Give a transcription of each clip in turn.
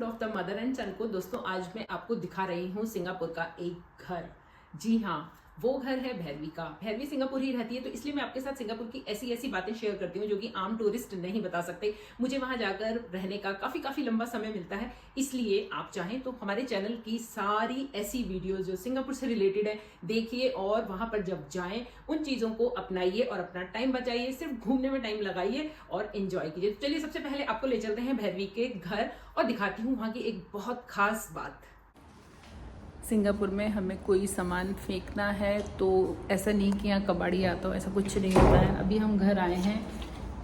Of the mother and सन को दोस्तों आज मैं आपको दिखा रही हूँ सिंगापुर का एक घर। जी हाँ, वो घर है भैरवी का। भैरवी सिंगापुर ही रहती है, तो इसलिए मैं आपके साथ सिंगापुर की ऐसी ऐसी बातें शेयर करती हूँ जो कि आम टूरिस्ट नहीं बता सकते। मुझे वहां जाकर रहने का काफी लंबा समय मिलता है, इसलिए आप चाहें तो हमारे चैनल की सारी ऐसी वीडियोस जो सिंगापुर से रिलेटेड है देखिए, और वहां पर जब जाएं उन चीजों को अपनाइए और अपना टाइम बचाइए, सिर्फ घूमने में टाइम लगाइए और एंजॉय कीजिए। तो चलिए सबसे पहले आपको ले चलते हैं भैरवी के घर और दिखाती हूँ वहां की एक बहुत खास बात। सिंगापुर में हमें कोई सामान फेंकना है तो ऐसा नहीं कि यहाँ कबाड़ी आता हो, ऐसा कुछ नहीं होता है। अभी हम घर आए हैं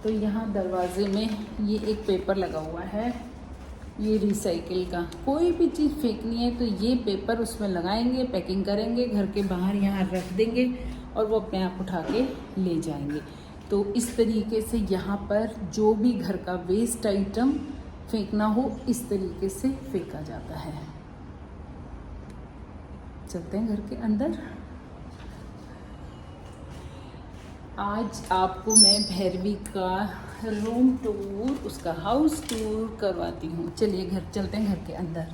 तो यहाँ दरवाजे में ये एक पेपर लगा हुआ है, ये रिसाइकिल का। कोई भी चीज़ फेंकनी है तो ये पेपर उसमें लगाएंगे, पैकिंग करेंगे, घर के बाहर यहाँ रख देंगे और वो अपने आप उठा के ले जाएंगे। तो इस तरीके से यहाँ पर जो भी घर का वेस्ट आइटम फेंकना हो इस तरीके से फेंका जाता है। चलते हैं घर के अंदर। आज आपको मैं भैरवी का रूम टूर, उसका हाउस टूर करवाती हूँ। चलिए घर चलते हैं, घर के अंदर।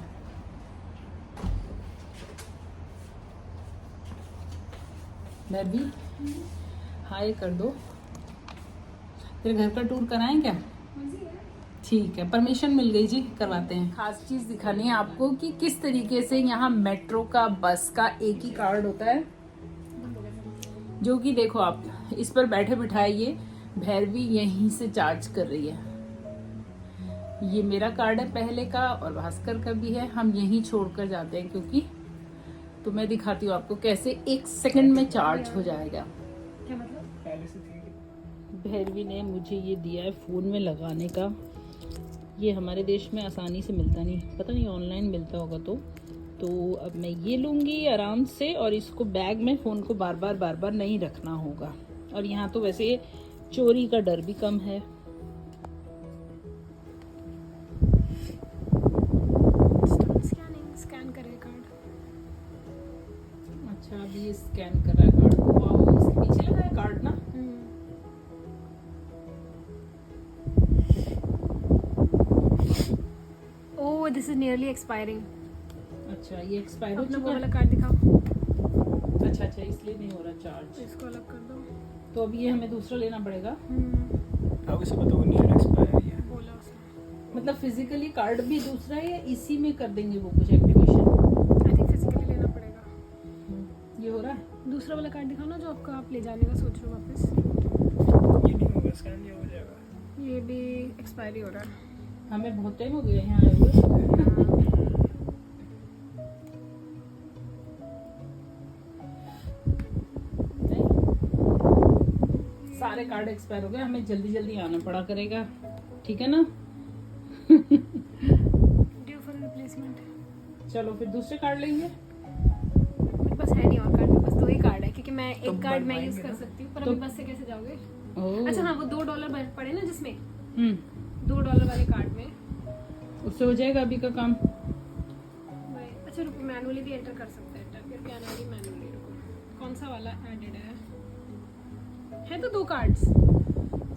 भैरवी हाय कर दो। तेरे घर का टूर कराएं क्या? ठीक है, परमिशन मिल गई जी, करवाते हैं। खास चीज़ दिखानी है आपको कि किस तरीके से यहाँ मेट्रो का, बस का एक ही कार्ड होता है, जो कि देखो आप इस पर बैठे बिठाए ये भैरवी यहीं से चार्ज कर रही है। ये मेरा कार्ड है पहले का और भास्कर का भी है, हम यहीं छोड़कर जाते हैं क्योंकि, तो मैं दिखाती हूँ आपको कैसे 1 सेकंड में चार्ज हो जाएगा। क्या मतलब? पहले से थी। भैरवी ने मुझे ये दिया है फ़ोन में लगाने का। ये हमारे देश में आसानी से मिलता नहीं, पता नहीं ऑनलाइन मिलता होगा। तो अब मैं ये लूँगी आराम से, और इसको बैग में फ़ोन को बार बार नहीं रखना होगा। और यहाँ तो वैसे चोरी का डर भी कम है। स्कैन करें कार्ड। अच्छा, अभी ये स्कैन कर रहा है कार्ड को। वाओ, इसके पीछे लगा है कार्ड ना। ओह, दिस इज नियरली एक्सपायरिंग। अच्छा, ये एक्सपायर हो अपना चुका वो है। वाला कार्ड दिखाओ। अच्छा, इसलिए नहीं हो रहा चार्ज। इसको अलग कर दो। तो अब ये हमें दूसरा लेना पड़ेगा। आप इसे बताओ नियर एक्सपायरी है। बोला उसने। मतलब फिजिकली कार्ड भी दूसरा है या इसी में कर देंगे वो कुछ एक्टिवेशन? आई थिंक फिजिकली लेना पड़ेगा। ये हो रहा है। दूसरा वाला कार्ड दिखाओ ना, जो आपका आप ले जाने का सोच रहे हो वापस। ये नहीं होगा, स्कैन ये हो जाएगा। ये भी एक्सपायरी हो रहा है। हमें बहुत टाइम हो गया यहाँ आए हुए। सारे कार्ड एक्सपायर हो गए, हमें जल्दी आना पड़ा करेगा, ठीक है ना? Due for replacement. चलो फिर दूसरे कार्ड लेंगे। मेरे पास है नहीं और कार्ड, मेरे पास 2 ही कार्ड है क्योंकि मैं तो एक कार्ड मैं बनवाएंगे यूज कर ना? सकती हूँ, पर तो- अभी बस से कैसे जाओगे? ओह। अच्छा हाँ, वो $2 पड़े ना जिसमें, हम्म, $2 वाले कार्ड में। उससे हो जाएगा अभी का काम। अच्छा रुको, मैनुअली भी एंटर कर सकते हैं। टाइप करके मैनुअली रुको, कौन सा वाला एडेड है? तो 2 कार्ड्स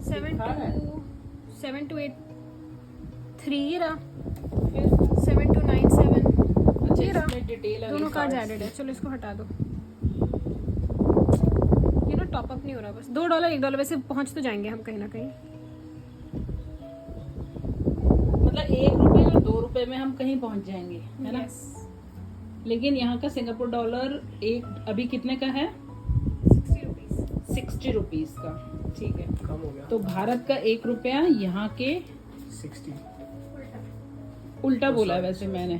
7283 ये रहा, 7297 अच्छा, ये रहा। इसमें डिटेल है, दोनों कार्ड्स एडेड है। चलो इसको हटा दो। ये ना टॉप अप नहीं हो रहा, बस $2 $1 वैसे पहुंच तो जाएंगे हम कहीं ना कहीं। मतलब 1 रुपए और 2 रुपए में हम कहीं पहुंच जाएंगे, है ना? Yes. लेकिन यहाँ का सिंगापुर डॉलर एक अभी कितने का है? 60 रुपीज का, ठीक है। कम हो गया। तो भारत का 1 रुपया यहाँ के 60 उल्टा बोला है वैसे मैंने।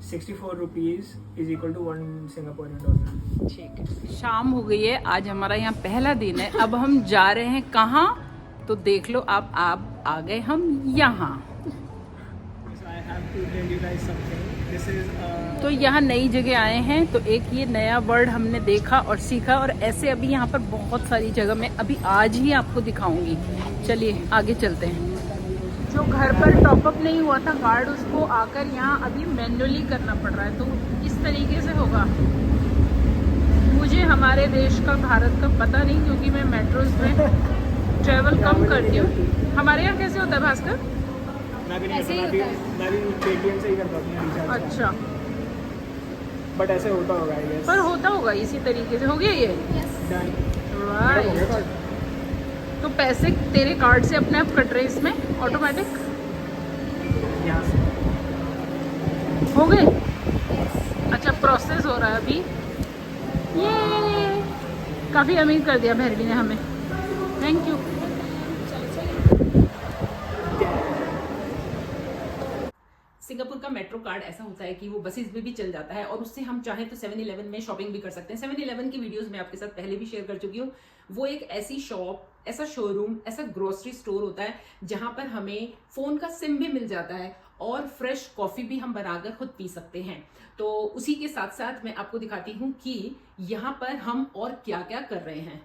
64 rupees is equal to 1 Singaporean dollar. ठीक है, शाम हो गई है, आज हमारा यहाँ पहला दिन है। अब हम जा रहे हैं कहाँ, तो देख लो आप आ गए हम यहाँ। I have to tell you guys something. This is तो यहाँ नई जगह आए हैं तो एक ये नया वर्ड हमने देखा और सीखा, और ऐसे अभी यहाँ पर बहुत सारी जगह मैं अभी आज ही आपको दिखाऊंगी। चलिए आगे चलते हैं। जो घर पर टॉपअप नहीं हुआ था कार्ड, उसको आकर यहाँ अभी मैन्युअली करना पड़ रहा है। तो इस तरीके से होगा। मुझे हमारे देश का, भारत का पता नहीं, क्योंकि मैं मेट्रोज में ट्रेवल कम करती हूँ। हमारे यहाँ कैसे होता है भास्कर? मैं भी नहीं ऐसे ही करता, होता है। मैं भी पेटीएम से ही करता हूँ रिचार्ज। अच्छा, बट ऐसे होता होगा आई गेस। पर होता होगा इसी तरीके से। हो गया ये? डन। राइट। हो गया कार्ड? तो पैसे तेरे कार्ड से अपने आप कट रहे इसमें ऑटोमेटिक? यहाँ से हो गए? अच्छा, प्रोसेस हो रहा है अभी। ये काफ़ी अमीर कर दिया भैरवी ने हमें, थैंक यू। सिंगापुर का मेट्रो कार्ड ऐसा होता है कि वो बसेस में भी चल जाता है और उससे हम चाहें तो 7-Eleven में शॉपिंग भी कर सकते हैं। 7-Eleven की वीडियोस मैं आपके साथ पहले भी शेयर कर चुकी हूँ। वो एक ऐसी शॉप, ऐसा शोरूम, ऐसा ग्रोसरी स्टोर होता है जहां पर हमें फोन का सिम भी मिल जाता है और फ्रेश कॉफी भी हम बनाकर खुद पी सकते हैं। तो उसी के साथ साथ मैं आपको दिखाती हूँ कि यहाँ पर हम और क्या क्या कर रहे हैं।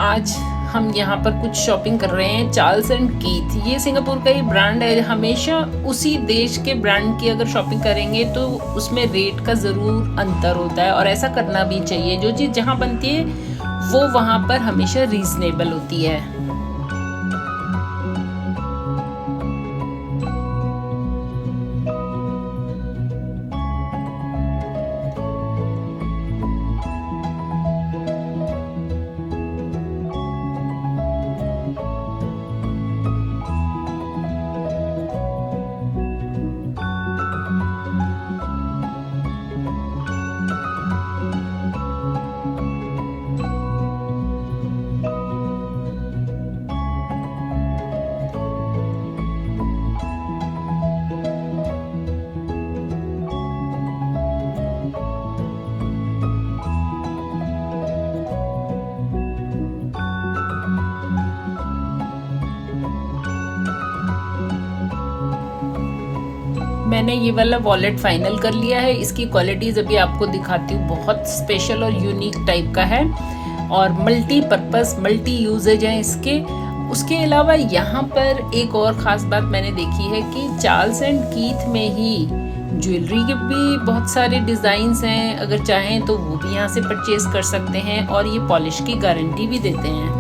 आज हम यहाँ पर कुछ शॉपिंग कर रहे हैं। चार्ल्स एंड कीथ, ये सिंगापुर का ही ब्रांड है। हमेशा उसी देश के ब्रांड की अगर शॉपिंग करेंगे तो उसमें रेट का ज़रूर अंतर होता है और ऐसा करना भी चाहिए। जो चीज़ जहाँ बनती है वो वहाँ पर हमेशा रीजनेबल होती है। मैंने ये वाला वॉलेट फाइनल कर लिया है। इसकी क्वालिटीज़ अभी आपको दिखाती हूँ। बहुत स्पेशल और यूनिक टाइप का है और मल्टीपर्पस, मल्टी यूजेज है इसके। उसके अलावा यहाँ पर एक और ख़ास बात मैंने देखी है कि चार्ल्स एंड कीथ में ही ज्वेलरी के भी बहुत सारे डिज़ाइंस हैं। अगर चाहें तो वो भी यहाँ से परचेज़ कर सकते हैं और ये पॉलिश की गारंटी भी देते हैं।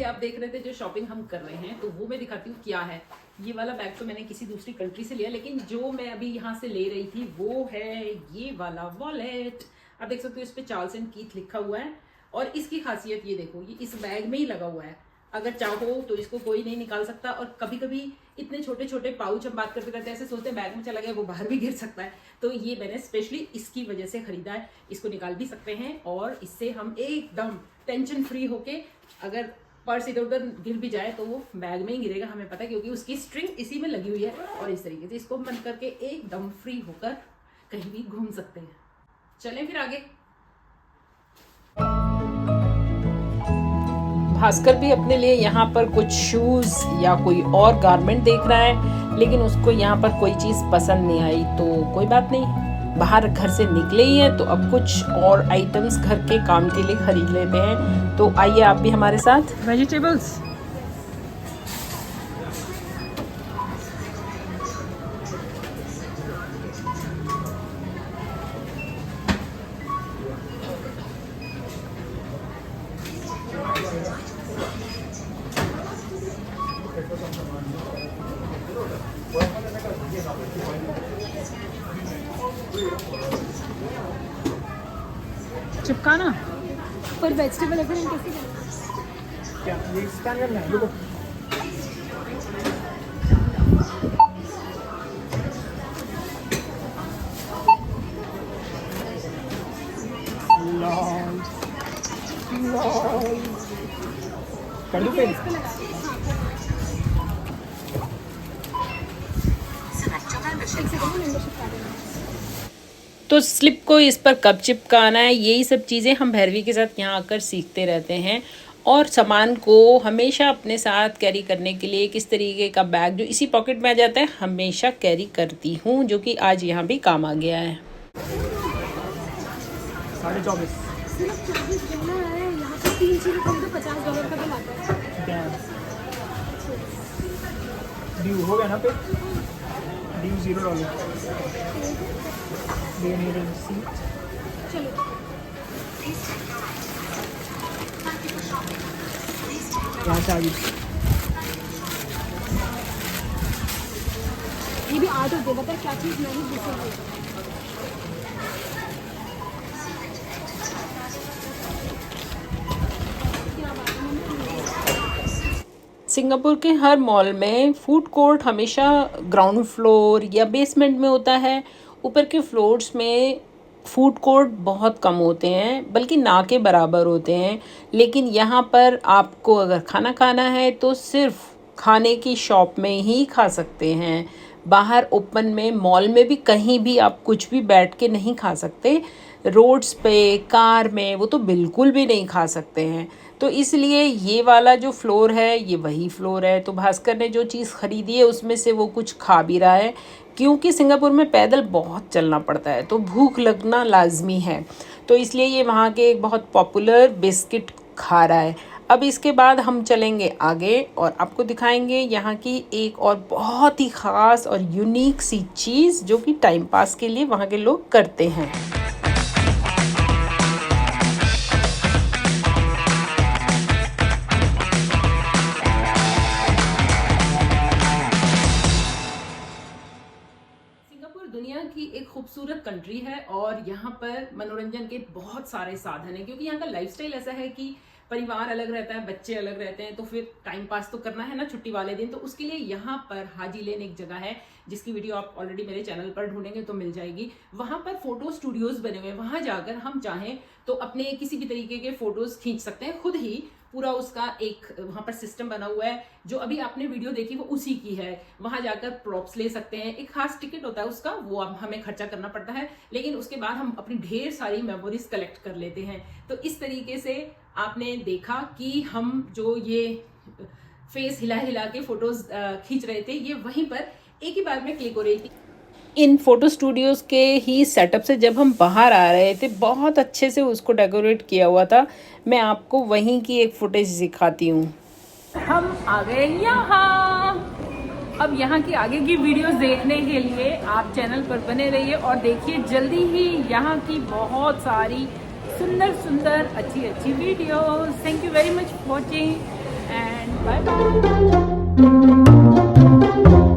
आप देख रहे थे जो शॉपिंग हम कर रहे हैं, तो वो मैं दिखाती हूँ क्या है। ये वाला बैग तो मैंने किसी दूसरी कंट्री से लिया, लेकिन जो मैं अभी यहाँ से ले रही थी वो है ये वाला वॉलेट। आप देख सकते हो इस पे चार्ल्स एंड कीथ लिखा हुआ है और इसकी खासियत ये देखो, ये इस बैग में ही लगा हुआ है। अगर चाहो तो इसको कोई नहीं निकाल सकता और कभी कभी इतने छोटे छोटे पाउच हम बात करते करते ऐसे सोचते हैं बैग में चला गया, वो बाहर भी गिर सकता है। तो ये मैंने स्पेशली इसकी वजह से खरीदा है। इसको निकाल भी सकते हैं और इससे हम एकदम टेंशन फ्री होके, अगर पर्स इधर उधर गिर भी जाए तो वो बैग में ही गिरेगा, हमें पता है, क्योंकि उसकी स्ट्रिंग इसी में लगी हुई है। और इस तरीके से इसको बंद करके एकदम फ्री होकर कहीं भी घूम सकते हैं। चलें फिर आगे। भास्कर भी अपने लिए यहाँ पर कुछ शूज या कोई और गारमेंट देख रहा है, लेकिन उसको यहाँ पर कोई चीज पसंद नहीं आई। तो कोई बात नहीं, बाहर घर से निकले ही हैं तो अब कुछ और आइटम्स घर के काम के लिए खरीद लेते हैं। तो आइए आप भी हमारे साथ। वेजिटेबल्स चिपकाना पर वेजिटेबल अगर हम कैसे करें? क्या ये स्कैन करना है? रुको। कर दूं पेन? इस पे लगा दो। हाँ, एक सेकंड में मेंबरशिप कार्ड देना। तो स्लिप को इस पर कब चिपकाना है, यही सब चीज़ें हम भैरवी के साथ यहाँ आकर सीखते रहते हैं। और सामान को हमेशा अपने साथ कैरी करने के लिए किस तरीके का बैग जो इसी पॉकेट में आ जाता है हमेशा कैरी करती हूँ, जो कि आज यहाँ भी काम आ गया है। 24.5 सिर्फ 24 देना है। यहाँ पे 3 चीज़ें खरीदो $50 का बिल आता है। ड्यू हो गया ना पे, due $0। Do you need a receipt? चलो यहाँ से आगे ये भी आर्ट होते हैं, बता क्या चीज़ नहीं दिखेगी। सिंगापुर के हर मॉल में फूड कोर्ट हमेशा ग्राउंड फ्लोर या बेसमेंट में होता है। ऊपर के फ्लोर्स में फूड कोर्ट बहुत कम होते हैं, बल्कि ना के बराबर होते हैं। लेकिन यहाँ पर आपको अगर खाना खाना है तो सिर्फ खाने की शॉप में ही खा सकते हैं। बाहर ओपन में मॉल में भी कहीं भी आप कुछ भी बैठ के नहीं खा सकते। रोड्स पे, कार में वो तो बिल्कुल भी नहीं खा सकते हैं। तो इसलिए ये वाला जो फ्लोर है ये वही फ्लोर है। तो भास्कर ने जो चीज़ ख़रीदी है उसमें से वो कुछ खा भी रहा है, क्योंकि सिंगापुर में पैदल बहुत चलना पड़ता है तो भूख लगना लाजमी है। तो इसलिए ये वहाँ के एक बहुत पॉपुलर बिस्किट खा रहा है। अब इसके बाद हम चलेंगे आगे और आपको दिखाएंगे यहाँ की एक और बहुत ही ख़ास और यूनिक सी चीज़ जो कि टाइम पास के लिए वहाँ के लोग करते हैं। दुनिया की एक खूबसूरत कंट्री है और यहाँ पर मनोरंजन के बहुत सारे साधन हैं, क्योंकि यहाँ का लाइफस्टाइल ऐसा है कि परिवार अलग रहता है, बच्चे अलग रहते हैं, तो फिर टाइम पास तो करना है ना छुट्टी वाले दिन। तो उसके लिए यहाँ पर हाजी लेन एक जगह है जिसकी वीडियो आप ऑलरेडी मेरे चैनल पर ढूंढेंगे तो मिल जाएगी। वहाँ पर फोटो स्टूडियोज बने हुए हैं, वहाँ जाकर हम चाहें तो अपने किसी भी तरीके के फोटोज खींच सकते हैं खुद ही। पूरा उसका एक वहाँ पर सिस्टम बना हुआ है, जो अभी आपने वीडियो देखी वो उसी की है। वहाँ जाकर प्रॉप्स ले सकते हैं, एक खास टिकट होता है उसका, वो अब हमें खर्चा करना पड़ता है, लेकिन उसके बाद हम अपनी ढेर सारी मेमोरीज कलेक्ट कर लेते हैं। तो इस तरीके से आपने देखा कि हम जो ये फेस हिला हिला के फोटोज खींच रहे थे, ये वहीं पर एक ही बार में क्लिक हो रही थी। इन फोटो स्टूडियोज़ के ही सेटअप से जब हम बाहर आ रहे थे, बहुत अच्छे से उसको डेकोरेट किया हुआ था। मैं आपको वहीं की एक फुटेज दिखाती हूँ। हम आ गए यहाँ। अब यहाँ की आगे की वीडियोस देखने के लिए आप चैनल पर बने रहिए और देखिए जल्दी ही यहाँ की बहुत सारी सुंदर सुंदर अच्छी videos. Thank you very much for watching and bye bye.